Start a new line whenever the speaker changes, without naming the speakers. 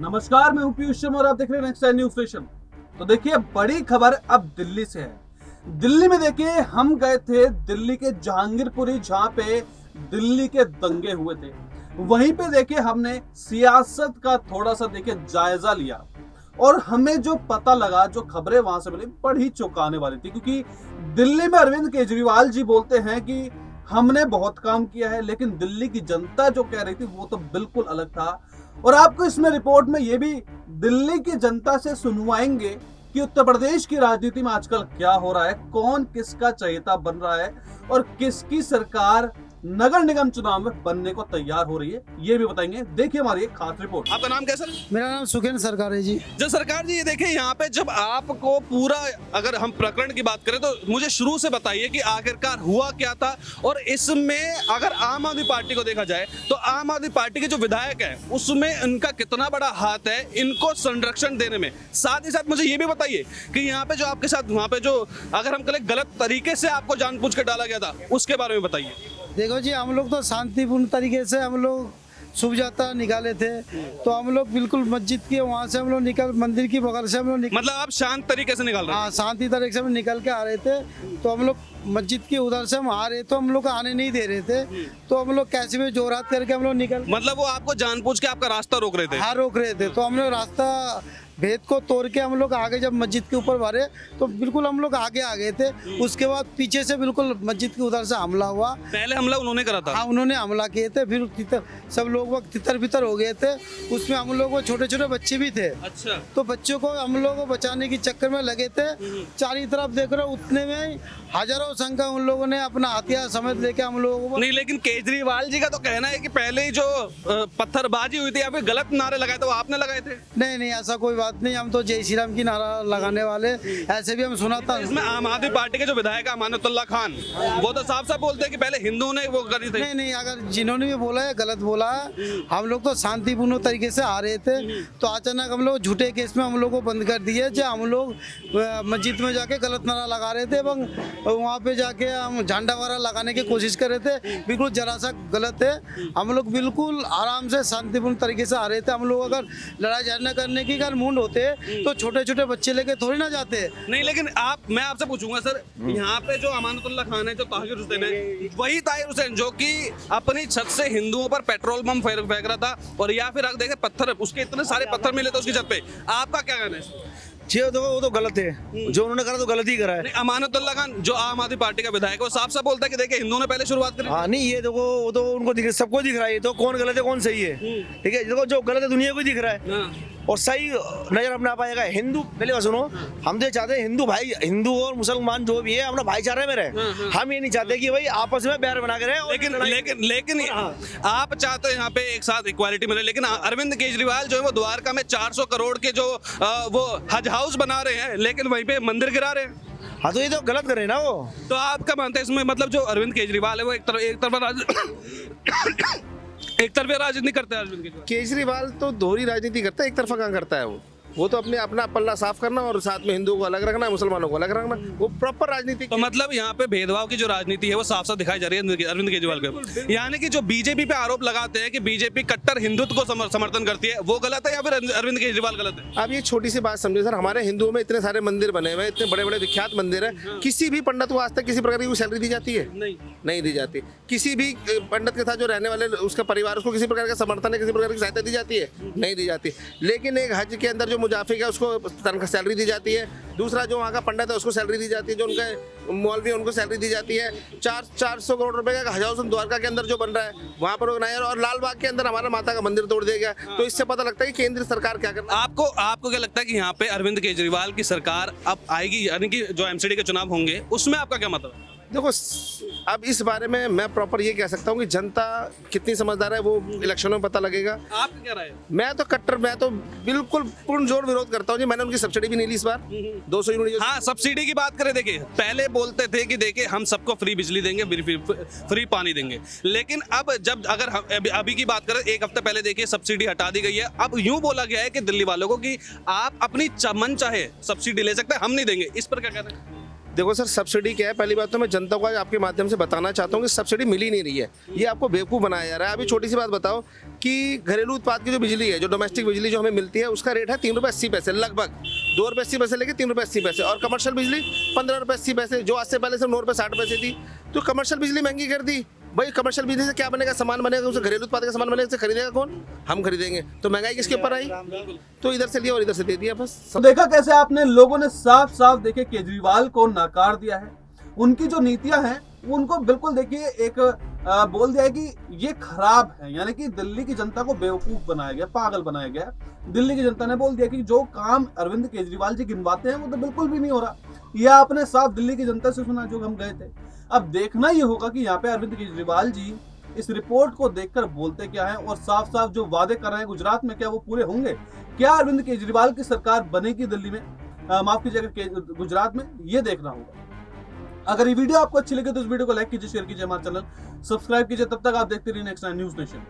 नमस्कार, मैं हूं पीयूष शर्मा और आप देख रहे हैं नेक्स्ट टाइम न्यूज स्टेशन। तो देखिए, बड़ी खबर अब दिल्ली से है। दिल्ली में देखिए, हम गए थे दिल्ली के जहांगीरपुरी, जहां पे दिल्ली के दंगे हुए थे। वहीं पे देखिए हमने सियासत का थोड़ा सा देखिए जायजा लिया और हमें जो पता लगा, जो खबरें वहां से मिली, बड़ी चौंकाने वाली थी। क्योंकि दिल्ली में अरविंद केजरीवाल जी बोलते हैं कि हमने बहुत काम किया है, लेकिन दिल्ली की जनता जो कह रही थी वो तो बिल्कुल अलग था। और आपको इसमें रिपोर्ट में ये भी दिल्ली की जनता से सुनवाएंगे कि उत्तर प्रदेश की राजनीति में आजकल क्या हो रहा है, कौन किसका चहेता बन रहा है और किसकी सरकार नगर निगम चुनाव में बनने को तैयार हो रही है, ये भी बताएंगे। देखिए हमारी एक खास रिपोर्ट। आपका नाम क्या सर?
मेरा नाम सुखेंद्र सरकार है जी।
जो सरकार जी, ये देखिए यहाँ पे जब आपको पूरा, अगर हम प्रकरण की बात करें तो मुझे शुरू से बताइए कि आखिरकार हुआ क्या था। और इसमें अगर आम आदमी पार्टी को देखा जाए तो आम आदमी पार्टी के जो विधायक है उसमें इनका कितना बड़ा हाथ है इनको संरक्षण देने में। साथ ही साथ मुझे ये भी बताइए कि यहाँ पे जो आपके साथ वहाँ पे जो, अगर हम कहें गलत तरीके से आपको जानबूझ कर डाला गया था, उसके बारे में बताइए।
देखो जी, हम लोग तो शांतिपूर्ण तरीके से हम लोग शुभ यात्रा निकाले थे। तो हम लोग बिल्कुल मस्जिद के वहाँ से हम लोग निकल, मंदिर की बगल से हम लोग
मतलब आप शांत तरीके से निकाल रहे हैं?
हाँ, शांति तरीके से हम निकल के आ रहे थे। तो हम लोग मस्जिद के उधर से हम आ रहे, तो हम लोग को आने नहीं दे रहे थे। तो हम लोग कैसे भी जोरात करके हम लोग निकल,
मतलब वो आपको जानबूझ के आपका रास्ता रोक रहे थे?
हाँ, रोक रहे थे। तो हम लोग रास्ता भेद को तोड़ के हम लोग आगे जब मस्जिद के ऊपर भरे तो बिल्कुल हम लोग आगे आ गए थे। उसके बाद पीछे से बिल्कुल मस्जिद के उधर से हमला हुआ।
पहले हमला उन्होंने करा था?
हाँ, उन्होंने हमला किए थे। फिर सब लोग वक्त तितर बितर हो गए थे। उसमें हम लोग को छोटे छोटे बच्चे भी थे।
अच्छा।
तो बच्चों को हम लोग को बचाने के चक्कर में लगे थे। चारों तरफ देख रहे हो, उतने में हजारों संख्या उन लोगों ने अपना हथियार समेत लेके हम लोगों को।
नहीं, लेकिन केजरीवाल जी का तो कहना है कि पहले ही जो पत्थरबाजी हुई थी या फिर गलत नारे लगाए थे वो आपने लगाए थे।
नहीं नहीं, ऐसा कोई बात नहीं। हम तो जय श्री राम की नारा लगाने वाले, ऐसे भी हम सुना था।
इसमें आम आदमी पार्टी के जो विधायक है अमानतुल्लाह खान, वो तो साफ साफ बोलते हैं कि पहले हिंदुओं ने वो करी थी।
नहीं नहीं, अगर जिन्होंने भी बोला है गलत बोला है। हम लोग तो शांतिपूर्ण तरीके से आ रहे थे। तो अचानक हम लोग झूठे केस में हम लोग को बंद कर दिए। जो हम लोग मस्जिद में जाके गलत नारा लगा रहे थे এবং वहाँ पे जाके हम झंडा वारा लगाने की कोशिश कर रहे थे। बिल्कुल जरा सा गलत है। हम लोग बिल्कुल आराम से शांतिपूर्ण तरीके से आ रहे थे। हम लोग अगर लड़ाई झगड़ा करने की अगर मूड होते तो छोटे छोटे बच्चे लेके थोड़ी ना जाते।
नहीं, लेकिन मैं आपसे पूछूंगा सर, यहाँ पे जो अमानतुल्लाह खान है, जो ताहिर हुसैन है, वही ताहिर हुसैन जो कि अपनी छत से हिंदुओं पर पेट्रोल बम फेंक रहा था, और या फिर देखे पत्थर, उसके इतने सारे पत्थर मिले थे उसकी छत पे। आपका क्या कहना है?
जी, वो तो गलत है। जो उन्होंने करा तो गलत ही करा है।
अमानतुल्लाह खान जो आम आदमी पार्टी का विधायक है, वो साफ साफ बोलता है कि देखिए हिंदुओं ने पहले शुरुआत करी।
हाँ, नहीं, ये देखो, वो तो उनको दिख, सबको दिख रहा है। तो कौन गलत है कौन सही है, ठीक है। देखो, जो गलत है दुनिया को दिख रहा है और सही नजर अपने आप आएगा। हिंदू, पहले बात सुनो, हम तो चाहते हैं हिंदू भाई, हिंदू और मुसलमान जो भी है अपना भाईचारे में रहे। हम ये नहीं चाहते कि भाई आपस में बैर बना के रहे।
लेकिन आप चाहते हैं यहाँ पे एक साथ इक्वालिटी में रहे। लेकिन अरविंद केजरीवाल जो है वो द्वारका में 400 करोड़ के जो वो हज हाउस बना रहे हैं, लेकिन वहीं पे मंदिर गिरा रहे हैं।
हाँ, तो ये तो गलत कर रहे हैं ना वो।
तो आप क्या मानते हैं इसमें? मतलब जो अरविंद केजरीवाल है वो एक तरफा राजनीति करते हैं। अरविंद
केजरीवाल तो दोहरी राजनीति करता है, एक तरफा कहाँ करता है वो तो अपना पल्ला साफ करना और साथ में हिंदुओं को अलग रखना, मुसलमानों को अलग रखना, वो प्रॉपर राजनीति।
तो मतलब यहाँ पे भेदभाव की जो राजनीति है वो साफ साफ दिखाई जा रही है अरविंद केजरीवाल के। यानी कि जो बीजेपी पे आरोप लगाते हैं कि बीजेपी कट्टर हिंदुत्व को समर्थन करती है, वो गलत है या फिर अरविंद केजरीवाल गलत है?
अब ये छोटी सी बात समझे सर, हमारे हिंदुओं में इतने सारे मंदिर बने हुए, इतने बड़े बड़े विख्यात मंदिर है। किसी भी पंडित को आज तक किसी प्रकार की सैलरी दी जाती है? नहीं दी जाती। किसी भी पंडित के साथ जो रहने वाले उसका परिवार, उसको किसी प्रकार का समर्थन है, किसी प्रकार की सहायता दी जाती है? नहीं दी जाती। लेकिन एक हज के अंदर जो मुजाफिक है उसको तनख्वाह सैलरी दी जाती है। दूसरा जो वहाँ का पंडित है उसको सैलरी दी जाती है। जो उनके मौलवी है उनको सैलरी दी जाती है। 400 करोड़ रुपए का हज हाउस द्वारका के अंदर जो बन रहा है वहाँ पर बनाया, और लाल बाग के अंदर हमारा माता का मंदिर तोड़ दिया गया। तो इससे पता लगता है कि केंद्र सरकार क्या कर रही है।
आपको क्या लगता है कि यहाँ पे अरविंद केजरीवाल की सरकार अब आएगी, यानी कि जो एमसीडी के चुनाव होंगे उसमें आपका क्या मतलब है?
देखो, अब इस बारे में मैं प्रॉपर ये कह सकता हूँ कि जनता कितनी समझदार है वो इलेक्शनों में पता लगेगा।
आप क्या राय है?
मैं तो बिल्कुल पूर्ण जोर विरोध करता हूँ जी। मैंने उनकी सब्सिडी भी नहीं ली इस बार, 200 यूनिट।
हाँ, सब्सिडी की बात करें, देखिए पहले बोलते थे कि देखिए हम सबको फ्री बिजली देंगे, फ्री पानी देंगे, लेकिन अब जब अगर अभी की बात करें, एक हफ्ते पहले देखिए सब्सिडी हटा दी गई है। अब यूं बोला गया है कि दिल्ली वालों को कि आप अपनी मन चाहे सब्सिडी ले सकते हैं, हम नहीं देंगे। इस पर क्या कहते हैं?
देखो सर, सब्सिडी क्या है, पहली बात तो मैं जनता को आज आपके माध्यम से बताना चाहता हूँ कि सब्सिडी मिल ही नहीं रही है। ये आपको बेवकूफ़ बनाया जा रहा है। अभी छोटी सी बात बताओ कि घरेलू उत्पाद की जो बिजली है, जो डोमेस्टिक बिजली जो हमें मिलती है, उसका रेट है 3 रुपये 80 पैसे, लगभग 2 रुपये 80 पैसे लेके 3 रुपये 80 पैसे, और कमर्शियल बिजली 15 रुपये 80 पैसे, जो आज से पहले सिर्फ 9 रुपये 60 पैसे थी। तो कमर्शियल बिजली महंगी कर दी भाई। कमर्शियल बिजली से क्या बनेगा? सामान बनेगा, उसे घरेलू उत्पाद का सामान बनेगा, उसे खरीदेगा कौन? हम खरीदेंगे। तो महंगाई किसके ऊपर आई? तो इधर से लिया और इधर से दे दिया बस।
तो देखा कैसे आपने, लोगों ने साफ साफ देखे केजरीवाल को नकार दिया है। उनकी जो नीतियां हैं उनको बिल्कुल देखिए एक बोल दिया है कि ये खराब है, यानी कि दिल्ली की जनता को बेवकूफ बनाया गया, पागल बनाया गया। दिल्ली की जनता ने बोल दिया कि जो काम अरविंद केजरीवाल जी गिनवाते हैं वो तो बिल्कुल भी नहीं हो रहा। यह आपने साफ दिल्ली की जनता से सुना जो हम गए थे। अब देखना ये होगा कि यहाँ पे अरविंद केजरीवाल जी इस रिपोर्ट को देखकर बोलते क्या है, और साफ साफ जो वादे कर रहे हैं गुजरात में क्या वो पूरे होंगे? क्या अरविंद केजरीवाल की सरकार बनेगी दिल्ली में, माफ कीजिएगा गुजरात में? ये देखना होगा। अगर ये वीडियो आपको अच्छी लगे तो इस वीडियो को लाइक कीजिए, शेयर कीजिए, हमारा चैनल सब्सक्राइब कीजिए। तब तक आप देखते रहिए नेक्स्ट टाइम न्यूज़ नेशन।